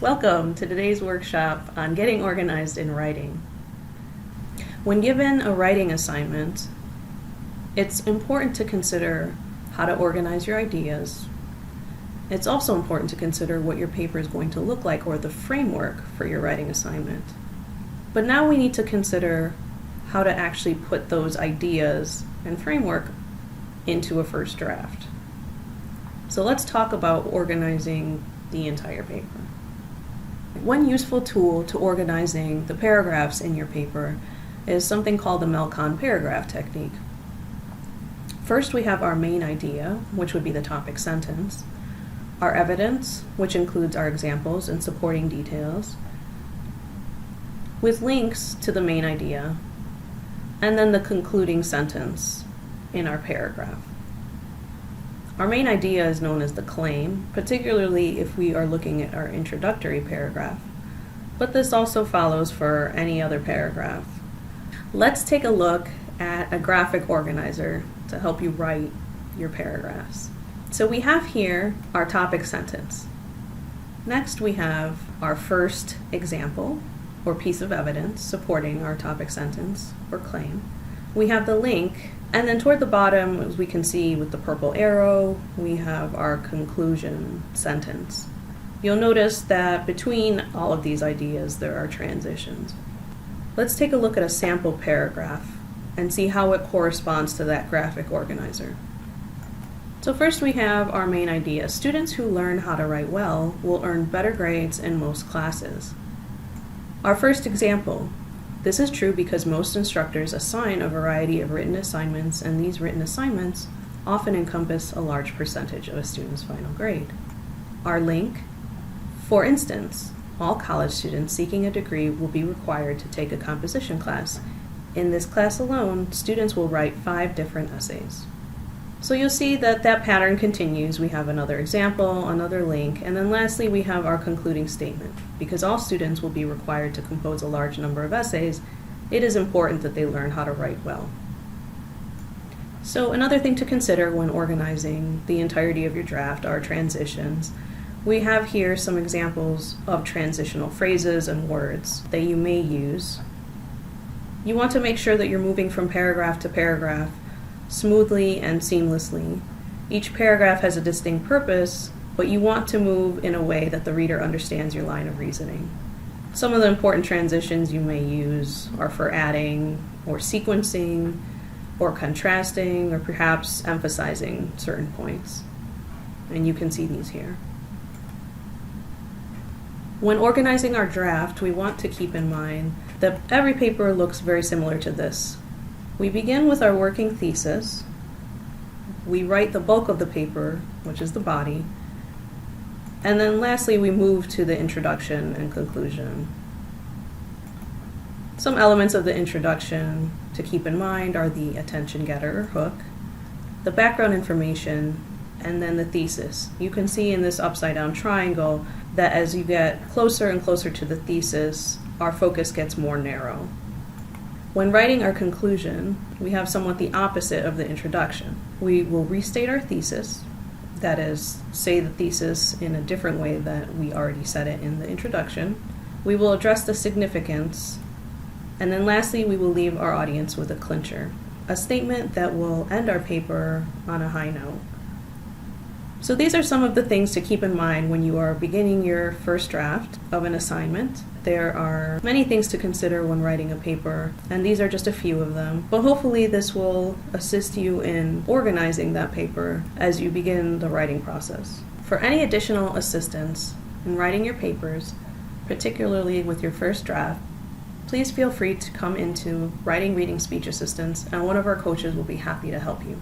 Welcome to today's workshop on getting organized in writing. When given a writing assignment, it's important to consider how to organize your ideas. It's also important to consider what your paper is going to look like or the framework for your writing assignment. But now we need to consider how to actually put those ideas and framework into a first draft. So let's talk about organizing the entire paper. One useful tool to organizing the paragraphs in your paper is something called the Melcon paragraph technique. First, we have our main idea, which would be the topic sentence, our evidence, which includes our examples and supporting details, with links to the main idea, and then the concluding sentence in our paragraph. Our main idea is known as the claim, particularly if we are looking at our introductory paragraph, but this also follows for any other paragraph. Let's take a look at a graphic organizer to help you write your paragraphs. So we have here our topic sentence. Next we have our first example or piece of evidence supporting our topic sentence or claim. We have the link, and then toward the bottom, as we can see with the purple arrow, we have our conclusion sentence. You'll notice that between all of these ideas there are transitions. Let's take a look at a sample paragraph and see how it corresponds to that graphic organizer. So first we have our main idea. Students who learn how to write well will earn better grades in most classes. Our first example. This is true because most instructors assign a variety of written assignments, and these written assignments often encompass a large percentage of a student's final grade. Our link. For instance, all college students seeking a degree will be required to take a composition class. In this class alone, students will write 5 different essays. So you'll see that that pattern continues. We have another example, another link, and then lastly we have our concluding statement. Because all students will be required to compose a large number of essays, it is important that they learn how to write well. So another thing to consider when organizing the entirety of your draft are transitions. We have here some examples of transitional phrases and words that you may use. You want to make sure that you're moving from paragraph to paragraph smoothly and seamlessly. Each paragraph has a distinct purpose, but you want to move in a way that the reader understands your line of reasoning. Some of the important transitions you may use are for adding or sequencing or contrasting or perhaps emphasizing certain points. And you can see these here. When organizing our draft, we want to keep in mind that every paper looks very similar to this. We begin with our working thesis. We write the bulk of the paper, which is the body. And then lastly, we move to the introduction and conclusion. Some elements of the introduction to keep in mind are the attention getter or hook, the background information, and then the thesis. You can see in this upside down triangle that as you get closer and closer to the thesis, our focus gets more narrow. When writing our conclusion, we have somewhat the opposite of the introduction. We will restate our thesis, that is, say the thesis in a different way that we already said it in the introduction. We will address the significance, and then lastly, we will leave our audience with a clincher, a statement that will end our paper on a high note. So these are some of the things to keep in mind when you are beginning your first draft of an assignment. There are many things to consider when writing a paper, and these are just a few of them. But hopefully this will assist you in organizing that paper as you begin the writing process. For any additional assistance in writing your papers, particularly with your first draft, please feel free to come into Writing Reading Speech Assistance, and one of our coaches will be happy to help you.